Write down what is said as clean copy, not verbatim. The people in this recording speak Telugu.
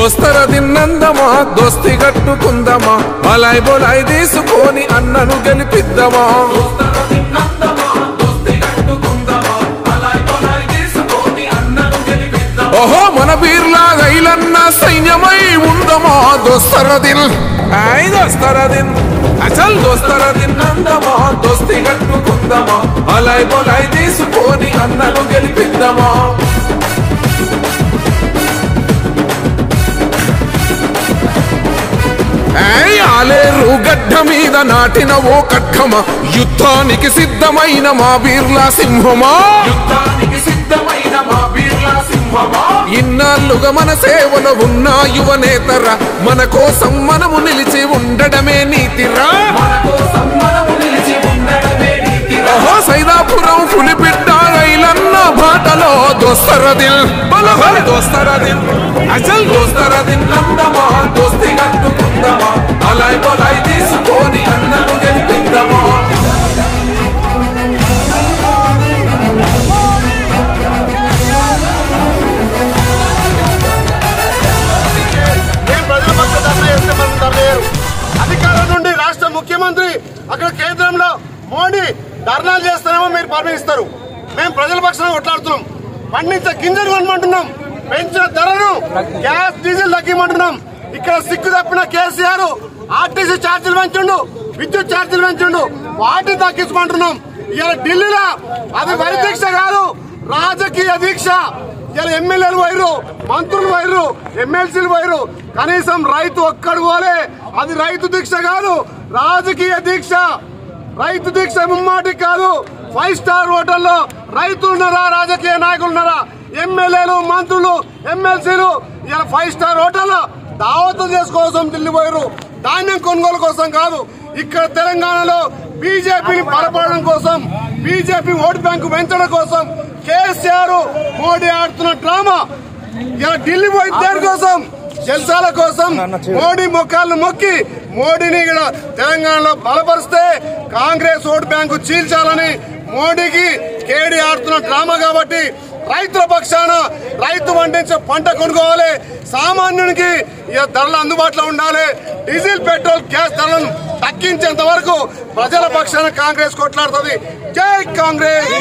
దోస్తర దిన్నందమా దోస్తి కట్టుకుందమా బలాయ్ బొలాయ్ తీసుకొని అన్నను గెలిపిద్దామా ఓహో మన బీర్లా గైలన్న సైన్యమై ఉందమా దోస్తర దిన్ దోస్తర దిన్ అసలు దోస్తర దిన్నందమా దోస్తి కట్టుకుందమా బలాయ్ బొలాయ్ తీసుకొని అన్నను గెలిపిద్దామా ఆలేరు గడ్డ మీద నాటిన ఓ ఖడ్గమా యుద్ధానికి సిద్ధమైన మా బీర్లా సింహమా ఇన్నాళ్ళుగా మన సేవలో ఉన్న యువనేతర మన కోసం మనము నిలిచి ఉండడమే నీతిరా సైదాపురం పులిపిట్ట రైలన్న బాటలో దోస్తర దిల్ బలహల్ దోస్తర దిల్ అసలు దోస్తర దిల్ నందమా దోస్తి కట్టుకుందమా అలాయ్ బలాయ్ తీసుకొని అన్నను గెలిపిద్దామా అధికారం నుండి రాష్ట్ర ముఖ్యమంత్రి అక్కడ కేంద్రంలో మోడీ ధర్నాలు చేస్తారేమో మీరు పర్మిస్తారు. మేము ప్రజల పక్షాన కొట్లాడుతున్నాం. పండించే గింజలు కొనమంటున్నాం. పెంచిన ధరను గ్యాస్ డీజిల్ తగ్గిమంటున్నాం. ఇక్కడ సిగ్గు తప్పిన కేసీఆర్ ఆర్టీసీ ఛార్జీలు పెంచుండు, విద్యుత్ ఛార్జీలు పెంచుండు, వాటిని తగ్గించమంటున్నాం. ఇలా ఢిల్లీలో అది వరి దీక్ష కాదు, రాజకీయ దీక్ష. ఇలా ఎమ్మెల్యేలు పోయిరు, మంత్రులు పోయిరు, ఎమ్మెల్సీలు పోయిరు, కనీసం రైతు ఒక్కడు పోలే. అది రైతు దీక్ష కాదు, రాజకీయ దీక్ష. రైతు దీక్ష ముమ్మాటి కాదు. 5 స్టార్ హోటల్లో రైతులున్నారా, రాజకీయ నాయకులున్నారా, ఎమ్మెల్యేలు, మంత్రులు, ఎమ్మెల్సీలు ఇలా 5 స్టార్ హోటల్లో దావతులు చేసుకోసం ఢిల్లీ పోయారు. ధాన్యం కొనుగోలు కోసం కాదు. ఇక్కడ తెలంగాణలో బీజేపీని బలపడడం కోసం, బీజేపీ ఓటు బ్యాంకు పెంచడం కోసం కేసీఆర్ మోడీ ఆడుతున్న డ్రామా. ఇలా ఢిల్లీ పోయి దేని కోసం? జల్సాల కోసం. మోడీ ముఖాలను మొక్కి మోడీని ఇక్కడ తెలంగాణలో బలపరిస్తే కాంగ్రెస్ ఓటు బ్యాంకు చీల్చాలని మోడీకి కేడీ ఆడుతున్న డ్రామా. కాబట్టి రైతుల పక్షాన రైతు పండించే పంట కొనుక్కోవాలి. సామాన్యునికి ధరలు అందుబాటులో ఉండాలి. డీజిల్, పెట్రోల్, గ్యాస్ ధరలను తగ్గించేంత వరకు ప్రజల పక్షాన కాంగ్రెస్ కొట్లాడుతుంది. జై కాంగ్రెస్.